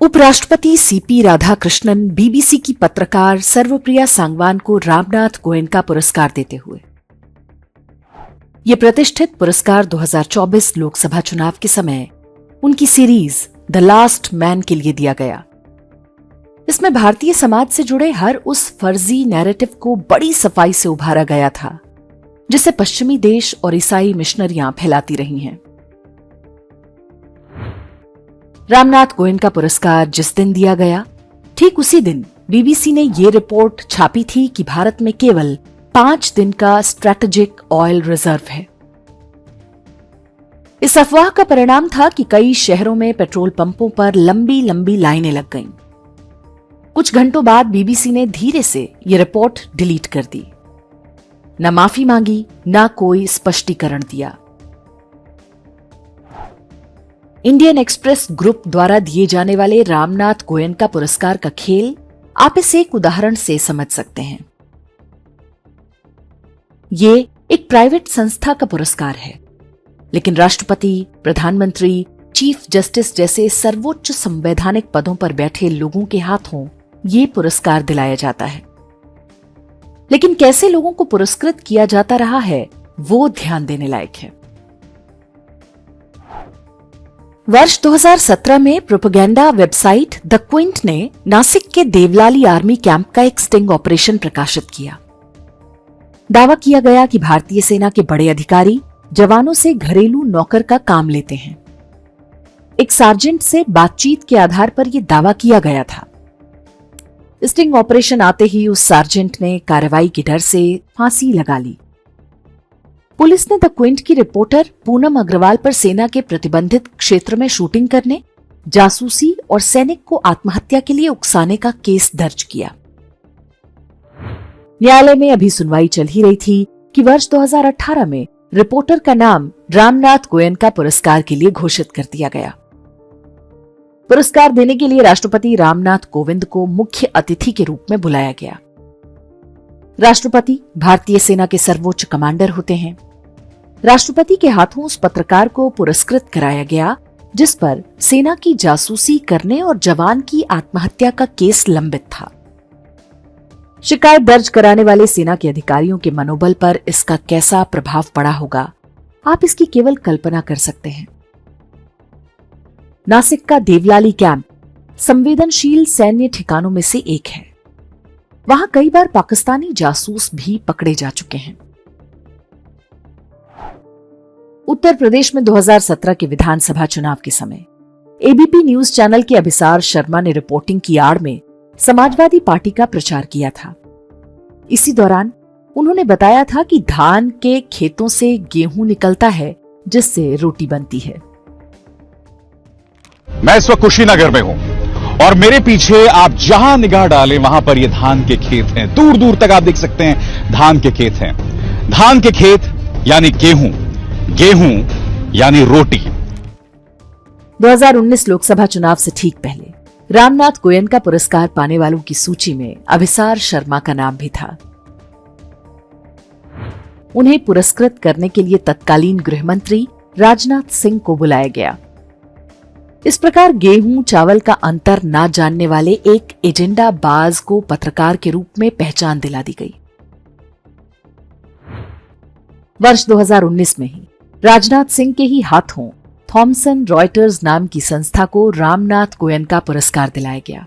उपराष्ट्रपति CP Radhakrishnan BBC की पत्रकार सर्वप्रिया सांगवान को रामनाथ गोयनका पुरस्कार देते हुए। यह प्रतिष्ठित पुरस्कार 2024 लोकसभा चुनाव के समय उनकी सीरीज द लास्ट मैन के लिए दिया गया। इसमें भारतीय समाज से जुड़े हर उस फर्जी नैरेटिव को बड़ी सफाई से उभारा गया था जिसे पश्चिमी देश और ईसाई मिशनरियां फैलाती रही हैं। रामनाथ गोयनका पुरस्कार जिस दिन दिया गया, ठीक उसी दिन बीबीसी ने यह रिपोर्ट छापी थी कि भारत में केवल 5 दिन का स्ट्रैटेजिक ऑयल रिजर्व है। इस अफवाह का परिणाम था कि कई शहरों में पेट्रोल पंपों पर लंबी लंबी लाइनें लग गईं। कुछ घंटों बाद बीबीसी ने धीरे से यह रिपोर्ट डिलीट कर दी। न माफी मांगी, न कोई स्पष्टीकरण दिया। इंडियन एक्सप्रेस ग्रुप द्वारा दिए जाने वाले रामनाथ गोयनका पुरस्कार का खेल आप इस एक उदाहरण से समझ सकते हैं। ये एक प्राइवेट संस्था का पुरस्कार है, लेकिन राष्ट्रपति, प्रधानमंत्री, चीफ जस्टिस जैसे सर्वोच्च संवैधानिक पदों पर बैठे लोगों के हाथों ये पुरस्कार दिलाया जाता है। लेकिन कैसे लोगों को पुरस्कृत किया जाता रहा है, वो ध्यान देने लायक है। वर्ष 2017 में प्रोपेगेंडा वेबसाइट द क्विंट ने नासिक के देवलाली आर्मी कैंप का एक स्टिंग ऑपरेशन प्रकाशित किया। दावा किया गया कि भारतीय सेना के बड़े अधिकारी जवानों से घरेलू नौकर का काम लेते हैं। एक सार्जेंट से बातचीत के आधार पर यह दावा किया गया था। स्टिंग ऑपरेशन आते ही उस सार्जेंट ने कार्रवाई के डर से फांसी लगा ली। पुलिस ने द क्विंट की रिपोर्टर पूनम अग्रवाल पर सेना के प्रतिबंधित क्षेत्र में शूटिंग करने, जासूसी और सैनिक को आत्महत्या के लिए उकसाने का केस दर्ज किया। न्यायालय में अभी सुनवाई चल ही रही थी कि वर्ष 2018 में रिपोर्टर का नाम रामनाथ गोयनका पुरस्कार के लिए घोषित कर दिया गया। पुरस्कार देने के लिए राष्ट्रपति रामनाथ कोविंद को मुख्य अतिथि के रूप में बुलाया गया। राष्ट्रपति भारतीय सेना के सर्वोच्च कमांडर होते हैं। राष्ट्रपति के हाथों उस पत्रकार को पुरस्कृत कराया गया जिस पर सेना की जासूसी करने और जवान की आत्महत्या का केस लंबित था। शिकायत दर्ज कराने वाले सेना के अधिकारियों के मनोबल पर इसका कैसा प्रभाव पड़ा होगा, आप इसकी केवल कल्पना कर सकते हैं। नासिक का देवलाली कैंप संवेदनशील सैन्य ठिकानों में से एक है। वहां कई बार पाकिस्तानी जासूस भी पकड़े जा चुके हैं। उत्तर प्रदेश में 2017 के विधानसभा चुनाव के समय एबीपी न्यूज चैनल के अभिसार शर्मा ने रिपोर्टिंग की आड़ में समाजवादी पार्टी का प्रचार किया था। इसी दौरान उन्होंने बताया था कि धान के खेतों से गेहूं निकलता है जिससे रोटी बनती है। मैं इस वक्त कुशीनगर में हूं और मेरे पीछे आप जहां निगाह डालें वहां पर ये धान के खेत हैं। दूर दूर तक आप देख सकते हैं धान के खेत हैं। धान के खेत यानी गेहूं, गेहूं यानी रोटी। 2019 लोकसभा चुनाव से ठीक पहले रामनाथ गोयनका पुरस्कार पाने वालों की सूची में अभिसार शर्मा का नाम भी था। उन्हें पुरस्कृत करने के लिए तत्कालीन गृह मंत्री राजनाथ सिंह को बुलाया गया। इस प्रकार गेहूं चावल का अंतर ना जानने वाले एक एजेंडा बाज को पत्रकार के रूप में पहचान दिला दी गई। वर्ष 2019 में ही राजनाथ सिंह के ही हाथों थॉमसन रॉयटर्स नाम की संस्था को रामनाथ गोयनका पुरस्कार दिलाया गया।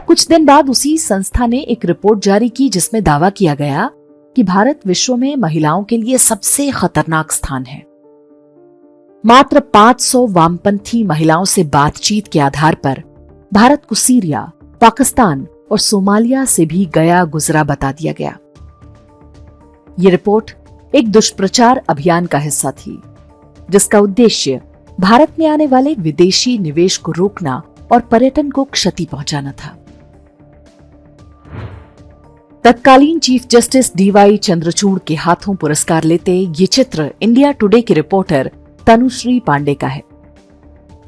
कुछ दिन बाद उसी संस्था ने एक रिपोर्ट जारी की जिसमें दावा किया गया कि भारत विश्व में महिलाओं के लिए सबसे खतरनाक स्थान है। मात्र 500 वामपंथी महिलाओं से बातचीत के आधार पर भारत को सीरिया, पाकिस्तान और सोमालिया से भी गया गुजरा बता दिया गया। ये रिपोर्ट एक दुष्प्रचार अभियान का हिस्सा थी जिसका उद्देश्य भारत में आने वाले विदेशी निवेश को रोकना और पर्यटन को क्षति पहुंचाना था। तत्कालीन चीफ जस्टिस डीवाई चंद्रचूड़ के हाथों पुरस्कार लेते ये चित्र इंडिया टुडे के रिपोर्टर तनुश्री पांडे का है।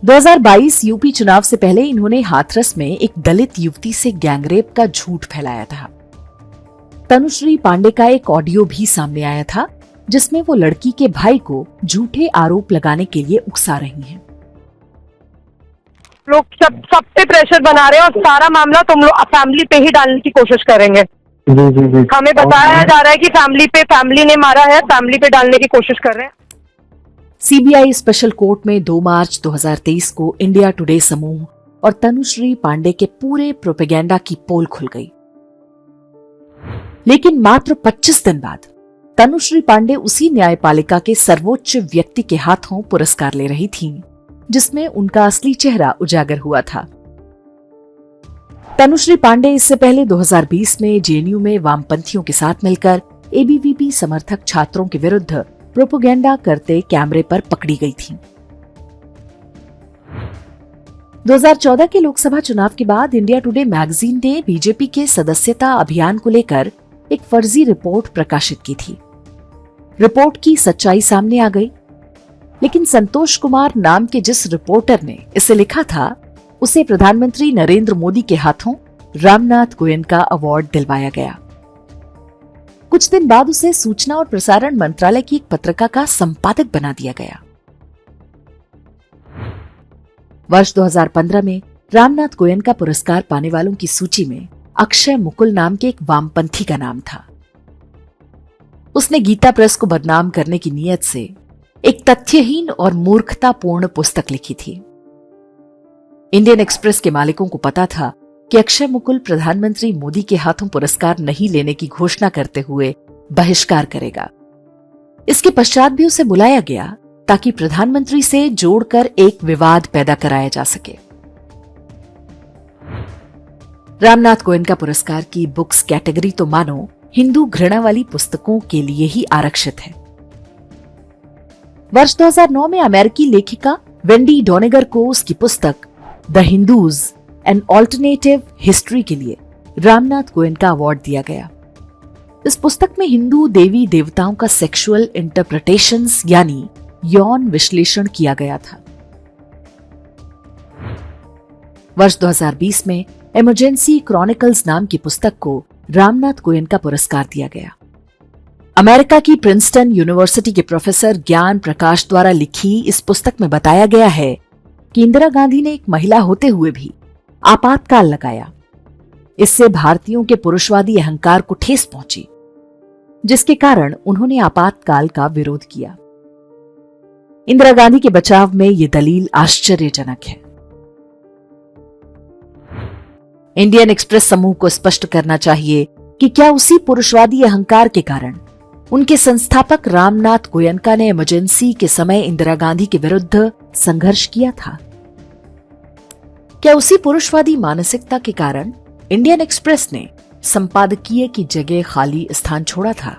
2022 यूपी चुनाव से पहले इन्होंने हाथरस में एक दलित युवती से गैंगरेप का झूठ फैलाया था। तनुश्री पांडे का एक ऑडियो भी सामने आया था जिसमें वो लड़की के भाई को झूठे आरोप लगाने के लिए उकसा रही हैं। लोग सब पे प्रेशर बना रहे हैं और सारा मामला तुम लोग फैमिली पे ही डालने की कोशिश करेंगे। जी जी जी। हमें बताया जा रहा है कि फैमिली ने मारा है, फैमिली पे डालने की कोशिश कर रहे हैं। सीबीआई स्पेशल कोर्ट में 2 मार्च 2023 को इंडिया टुडे समूह और तनुश्री पांडे के पूरे प्रोपेगेंडा की पोल खुल गई। लेकिन मात्र 25 दिन बाद तनुश्री पांडे उसी न्यायपालिका के सर्वोच्च व्यक्ति के हाथों पुरस्कार ले रही थीं, जिसमें उनका असली चेहरा उजागर हुआ था। तनुश्री पांडे इससे पहले 2020 में जेएनयू में वामपंथियों के साथ मिलकर एबीवीपी समर्थक छात्रों के विरुद्ध प्रोपेगेंडा करते कैमरे पर पकड़ी गई थीं। 2014 के लोकसभा चुनाव के बाद इंडिया टुडे मैगजीन ने बीजेपी के सदस्यता अभियान को लेकर एक फर्जी रिपोर्ट प्रकाशित की थी। रिपोर्ट की सच्चाई सामने आ गई, लेकिन संतोष कुमार नाम के जिस रिपोर्टर ने इसे लिखा था, उसे प्रधानमंत्री नरेंद्र मोदी के हाथों रामनाथ गोयनका अवार्ड दिलवाया गया। कुछ दिन बाद उसे सूचना और प्रसारण मंत्रालय की एक पत्रिका का संपादक बना दिया गया। वर्ष 2015 में रामनाथ गोयनका पुरस्कार पाने वालों की सूची में अक्षय मुकुल नाम के एक वामपंथी का नाम था। उसने गीता प्रेस को बदनाम करने की नीयत से एक तथ्यहीन और मूर्खतापूर्ण पुस्तक लिखी थी। इंडियन एक्सप्रेस के मालिकों को पता था कि अक्षय मुकुल प्रधानमंत्री मोदी के हाथों पुरस्कार नहीं लेने की घोषणा करते हुए बहिष्कार करेगा। इसके पश्चात भी उसे बुलाया गया ताकि प्रधानमंत्री से जोड़कर एक विवाद पैदा कराया जा सके। रामनाथ गोयनका पुरस्कार की बुक्स कैटेगरी तो मानो हिंदू घृणा वाली पुस्तकों के लिए ही आरक्षित है। वर्ष 2009 में अमेरिकी लेखिका वेंडी डोनेगर को उसकी पुस्तक the Hindus an alternative history के लिए रामनाथ गोयनका अवार्ड दिया गया। इस पुस्तक में हिंदू देवी देवताओं का सेक्सुअल इंटरप्रिटेशंस यानी यौन विश्लेषण किया गया था। वर्ष 2020 में इमरजेंसी क्रॉनिकल्स नाम की पुस्तक को रामनाथ गोयनका पुरस्कार दिया गया। अमेरिका की प्रिंसटन यूनिवर्सिटी के प्रोफेसर ज्ञान प्रकाश द्वारा लिखी इस पुस्तक में बताया गया है कि इंदिरा गांधी ने एक महिला होते हुए भी आपातकाल लगाया। इससे भारतीयों के पुरुषवादी अहंकार को ठेस पहुंची, जिसके कारण उन्होंने आपातकाल का विरोध किया। इंदिरा गांधी के बचाव में यह दलील आश्चर्यजनक है। इंडियन एक्सप्रेस समूह को स्पष्ट करना चाहिए कि क्या उसी पुरुषवादी अहंकार के कारण उनके संस्थापक रामनाथ गोयनका ने इमरजेंसी के समय इंदिरा गांधी के विरुद्ध संघर्ष किया था? क्या उसी पुरुषवादी मानसिकता के कारण इंडियन एक्सप्रेस ने संपादकीय की जगह खाली स्थान छोड़ा था?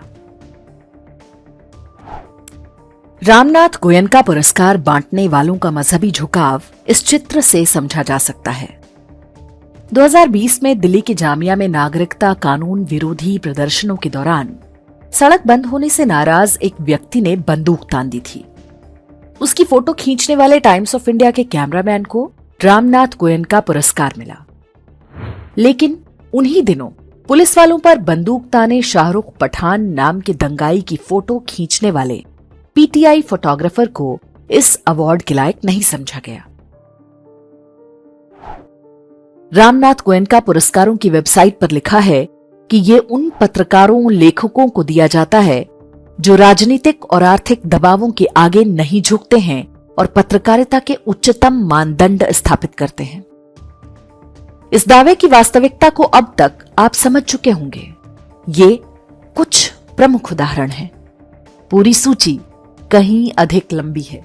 रामनाथ गोयनका पुरस्कार बांटने वालों का मजहबी झुकाव इस चित्र से समझा जा सकता है। 2020 में दिल्ली के जामिया में नागरिकता कानून विरोधी प्रदर्शनों के दौरान सड़क बंद होने से नाराज एक व्यक्ति ने बंदूक तान दी थी। उसकी फोटो खींचने वाले टाइम्स ऑफ इंडिया के कैमरामैन को रामनाथ गोयनका पुरस्कार मिला। लेकिन उन्हीं दिनों पुलिस वालों पर बंदूक ताने शाहरुख पठान नाम के दंगाई की फोटो खींचने वाले पीटीआई फोटोग्राफर को इस अवार्ड के लायक नहीं समझा गया। रामनाथ गोयनका पुरस्कारों की वेबसाइट पर लिखा है कि ये उन पत्रकारों लेखकों को दिया जाता है जो राजनीतिक और आर्थिक दबावों के आगे नहीं झुकते हैं और पत्रकारिता के उच्चतम मानदंड स्थापित करते हैं। इस दावे की वास्तविकता को अब तक आप समझ चुके होंगे। ये कुछ प्रमुख उदाहरण हैं। पूरी सूची कहीं अधिक लंबी है।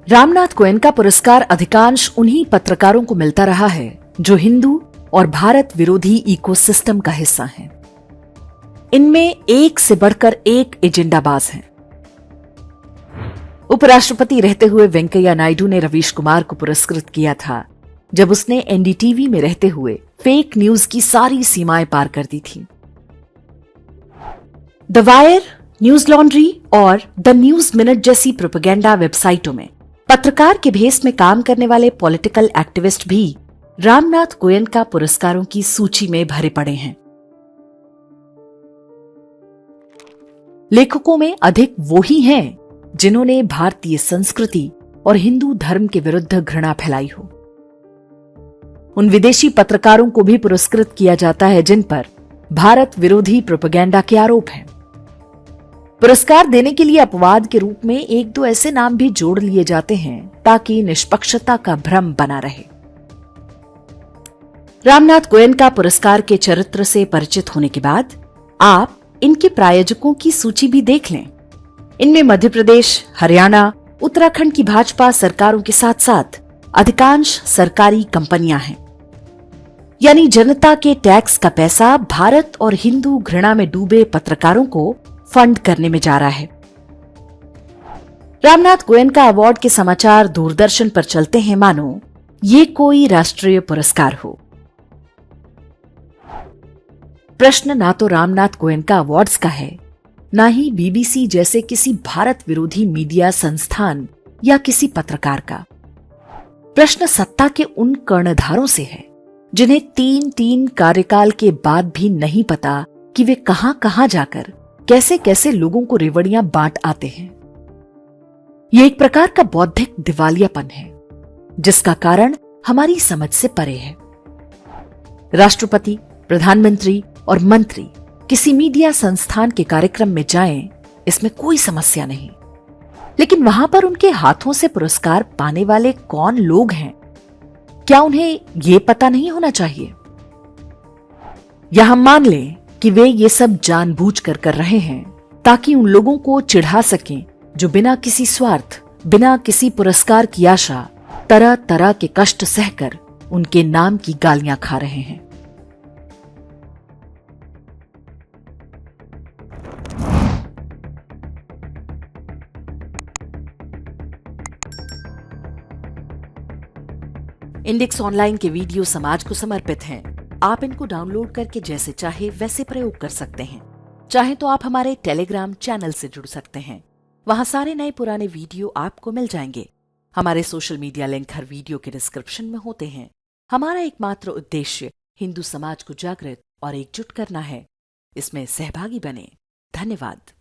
रामनाथ गोयनका पुरस्कार अधिकांश उन्हीं पत्रकारों को मिलता रहा है जो हिंदू और भारत विरोधी इकोसिस्टम का हिस्सा हैं। इनमें एक से बढ़कर एक एजेंडाबाज हैं। उपराष्ट्रपति रहते हुए वेंकैया नायडू ने रवीश कुमार को पुरस्कृत किया था, जब उसने एनडीटीवी में रहते हुए फेक न्यूज की सारी सीमाएं पार कर दी थी। द वायर, न्यूज लॉन्ड्री और द न्यूज मिनट जैसी प्रोपेगेंडा वेबसाइटों में पत्रकार के भेस में काम करने वाले पॉलिटिकल एक्टिविस्ट भी रामनाथ गोयनका पुरस्कारों की सूची में भरे पड़े हैं। लेखकों में अधिक वो ही हैं जिन्होंने भारतीय संस्कृति और हिंदू धर्म के विरुद्ध घृणा फैलाई हो। उन विदेशी पत्रकारों को भी पुरस्कृत किया जाता है जिन पर भारत विरोधी प्रोपेगेंडा के आरोप हैं। पुरस्कार देने के लिए अपवाद के रूप में एक दो ऐसे नाम भी जोड़ लिए जाते हैं ताकि निष्पक्षता का भ्रम बना रहे। रामनाथ गोयनका पुरस्कार के चरित्र से परिचित होने के बाद आप इनके प्रायोजकों की सूची भी देख लें। इनमें मध्य प्रदेश, हरियाणा, उत्तराखंड की भाजपा सरकारों के साथ साथ अधिकांश सरकारी कंपनियां हैं। यानी जनता के टैक्स का पैसा भारत और हिंदू घृणा में डूबे पत्रकारों को फंड करने में जा रहा है। रामनाथ गोयनका अवार्ड के समाचार दूरदर्शन पर चलते हैं मानो ये कोई राष्ट्रीय पुरस्कार हो। प्रश्न ना तो रामनाथ गोयनका अवार्ड्स का है, ना ही बीबीसी जैसे किसी भारत विरोधी मीडिया संस्थान या किसी पत्रकार का। प्रश्न सत्ता के उन कर्णधारों से है जिन्हें 3 कार्यकाल के बाद भी नहीं पता कि वे कहां कहां जाकर कैसे कैसे लोगों को रेवड़ियां बांट आते हैं। यह एक प्रकार का बौद्धिक दिवालियापन है जिसका कारण हमारी समझ से परे है। राष्ट्रपति, प्रधानमंत्री और मंत्री किसी मीडिया संस्थान के कार्यक्रम में जाएं, इसमें कोई समस्या नहीं, लेकिन वहां पर उनके हाथों से पुरस्कार पाने वाले कौन लोग हैं, क्या उन्हें यह पता नहीं होना चाहिए? या हम मान लें कि वे ये सब जानबूझकर कर रहे हैं ताकि उन लोगों को चिढ़ा सकें जो बिना किसी स्वार्थ, बिना किसी पुरस्कार की आशा तरह तरह के कष्ट सहकर उनके नाम की गालियां खा रहे हैं। इंडेक्स ऑनलाइन के वीडियो समाज को समर्पित हैं। आप इनको डाउनलोड करके जैसे चाहे वैसे प्रयोग कर सकते हैं। चाहे तो आप हमारे टेलीग्राम चैनल से जुड़ सकते हैं, वहां सारे नए पुराने वीडियो आपको मिल जाएंगे। हमारे सोशल मीडिया लिंक हर वीडियो के डिस्क्रिप्शन में होते हैं। हमारा एकमात्र उद्देश्य हिंदू समाज को जागृत और एकजुट करना है। इसमें सहभागी बने। धन्यवाद।